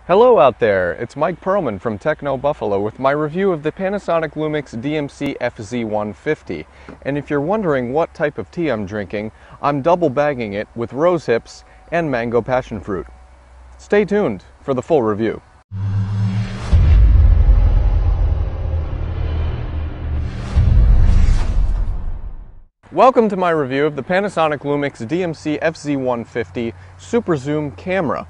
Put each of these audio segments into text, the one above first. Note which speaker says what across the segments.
Speaker 1: Hello out there, it's Mike Perlman from Techno Buffalo with my review of the Panasonic Lumix DMC FZ150. And if you're wondering what type of tea I'm drinking, I'm double bagging it with rose hips and mango passion fruit. Stay tuned for the full review. Welcome to my review of the Panasonic Lumix DMC FZ150 Super Zoom camera.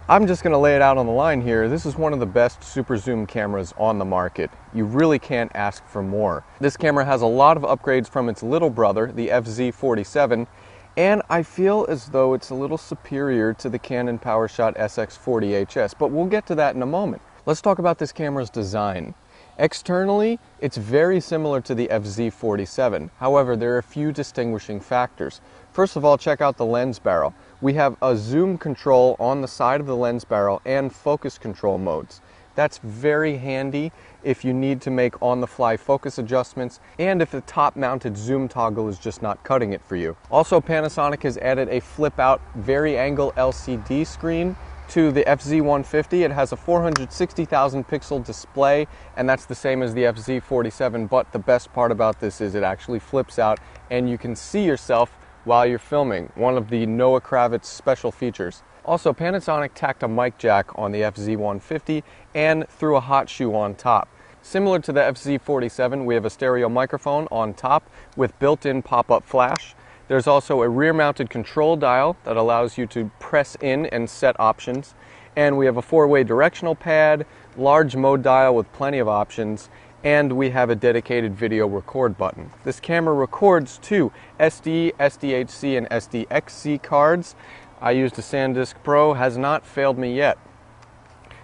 Speaker 1: I'm just going to lay it out on the line here. This is one of the best super zoom cameras on the market. You really can't ask for more. This camera has a lot of upgrades from its little brother, the FZ47, and I feel as though it's a little superior to the Canon PowerShot SX40HS, but we'll get to that in a moment. Let's talk about this camera's design. Externally, it's very similar to the FZ47. However, there are a few distinguishing factors. First of all, check out the lens barrel. We have a zoom control on the side of the lens barrel and focus control modes. That's very handy if you need to make on-the-fly focus adjustments and if the top-mounted zoom toggle is just not cutting it for you. Also, Panasonic has added a flip-out vari-angle LCD screen to the FZ150. It has a 460,000 pixel display, and that's the same as the FZ47, but the best part about this is it actually flips out and you can see yourself while you're filming, one of the Noah Kravitz special features. Also, Panasonic tacked a mic jack on the FZ150 and threw a hot shoe on top. Similar to the FZ47, we have a stereo microphone on top with built-in pop-up flash. There's also a rear-mounted control dial that allows you to press in and set options. And we have a four-way directional pad, large mode dial with plenty of options, and we have a dedicated video record button. This camera records to SD, SDHC, and SDXC cards. I used a SanDisk Pro, has not failed me yet.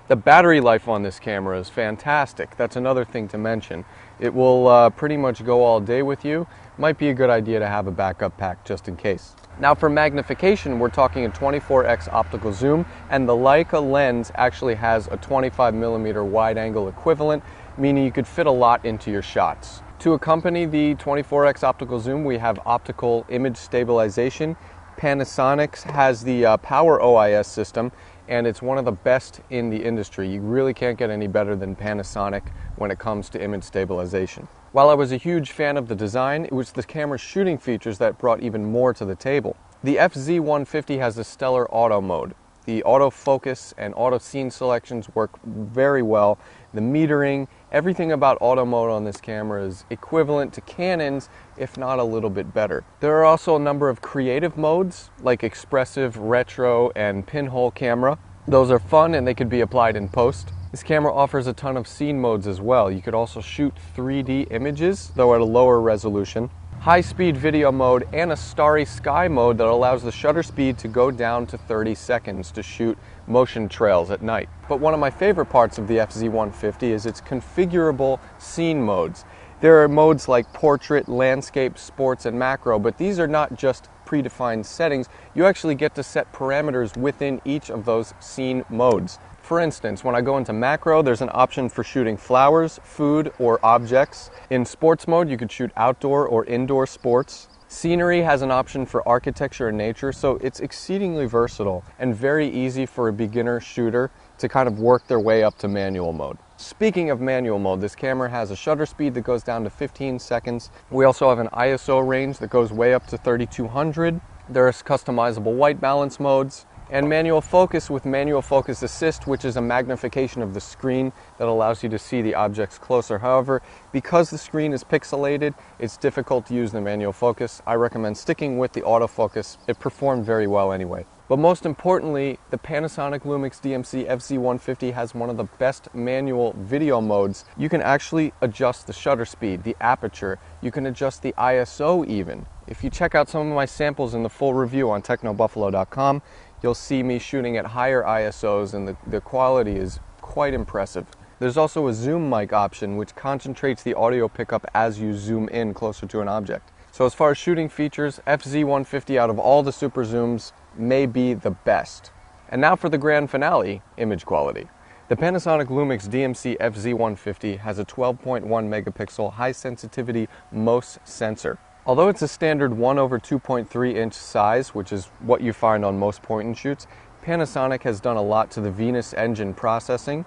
Speaker 1: The battery life on this camera is fantastic. That's another thing to mention. It will pretty much go all day with you. Might be a good idea to have a backup pack just in case. Now for magnification, we're talking a 24x optical zoom, and the Leica lens actually has a 25mm wide angle equivalent, meaning you could fit a lot into your shots. To accompany the 24x optical zoom, we have optical image stabilization. Panasonic has the Power OIS system, and it's one of the best in the industry. You really can't get any better than Panasonic when it comes to image stabilization. While I was a huge fan of the design, it was the camera's shooting features that brought even more to the table. The FZ150 has a stellar auto mode. The autofocus and auto scene selections work very well. The metering, everything about auto mode on this camera is equivalent to Canon's, if not a little bit better. There are also a number of creative modes, like expressive, retro, and pinhole camera. Those are fun and they could be applied in post. This camera offers a ton of scene modes as well. You could also shoot 3D images, though at a lower resolution. High-speed video mode and a starry sky mode that allows the shutter speed to go down to 30 seconds to shoot motion trails at night. But one of my favorite parts of the FZ150 is its configurable scene modes. There are modes like portrait, landscape, sports, and macro, but these are not just predefined settings. You actually get to set parameters within each of those scene modes. For instance, when I go into macro, there's an option for shooting flowers, food, or objects. In sports mode, you could shoot outdoor or indoor sports. Scenery has an option for architecture and nature, so it's exceedingly versatile and very easy for a beginner shooter to kind of work their way up to manual mode. Speaking of manual mode, this camera has a shutter speed that goes down to 15 seconds. We also have an ISO range that goes way up to 3200. There's customizable white balance modes. And manual focus with manual focus assist, which is a magnification of the screen that allows you to see the objects closer. However, because the screen is pixelated, it's difficult to use the manual focus. I recommend sticking with the autofocus. It performed very well anyway. But most importantly, the Panasonic Lumix DMC FZ150 has one of the best manual video modes. You can actually adjust the shutter speed, the aperture. You can adjust the ISO even. If you check out some of my samples in the full review on technobuffalo.com, you'll see me shooting at higher ISOs, and the quality is quite impressive. There's also a zoom mic option which concentrates the audio pickup as you zoom in closer to an object. So as far as shooting features, FZ150 out of all the super zooms may be the best. And now for the grand finale, image quality. The Panasonic Lumix DMC FZ150 has a 12.1 megapixel high sensitivity MOS sensor. Although it's a standard 1/2.3 inch size, which is what you find on most point and shoots, Panasonic has done a lot to the Venus engine processing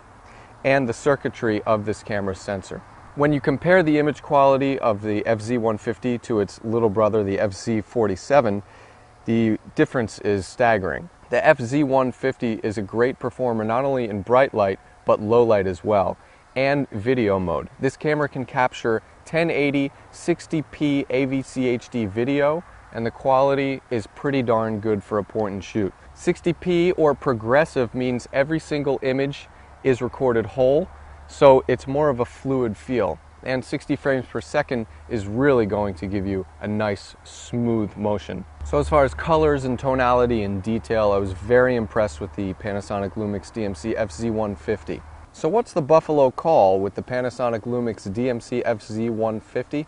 Speaker 1: and the circuitry of this camera's sensor. When you compare the image quality of the FZ150 to its little brother, the FZ47, the difference is staggering. The FZ150 is a great performer not only in bright light, but low light as well, and video mode. This camera can capture 1080 60p AVC HD video, and the quality is pretty darn good for a point and shoot. 60p or progressive means every single image is recorded whole, so it's more of a fluid feel. And 60 frames per second is really going to give you a nice smooth motion. So as far as colors and tonality and detail, I was very impressed with the Panasonic Lumix DMC FZ150. So what's the buffalo call with the Panasonic Lumix DMC FZ150?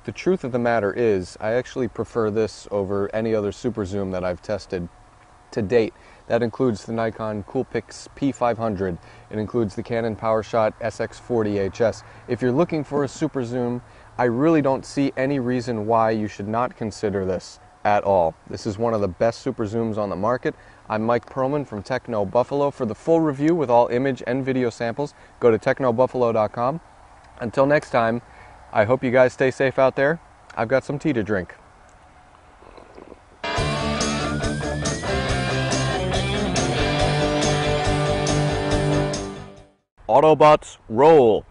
Speaker 1: The truth of the matter is, I actually prefer this over any other super zoom that I've tested to date. That includes the Nikon Coolpix P500. It includes the Canon PowerShot SX40HS. If you're looking for a super zoom, I really don't see any reason why you should not consider this at all. This is one of the best super zooms on the market. I'm Mike Perlman from Techno Buffalo. For the full review with all image and video samples, go to technobuffalo.com. Until next time, I hope you guys stay safe out there. I've got some tea to drink. Autobots, roll!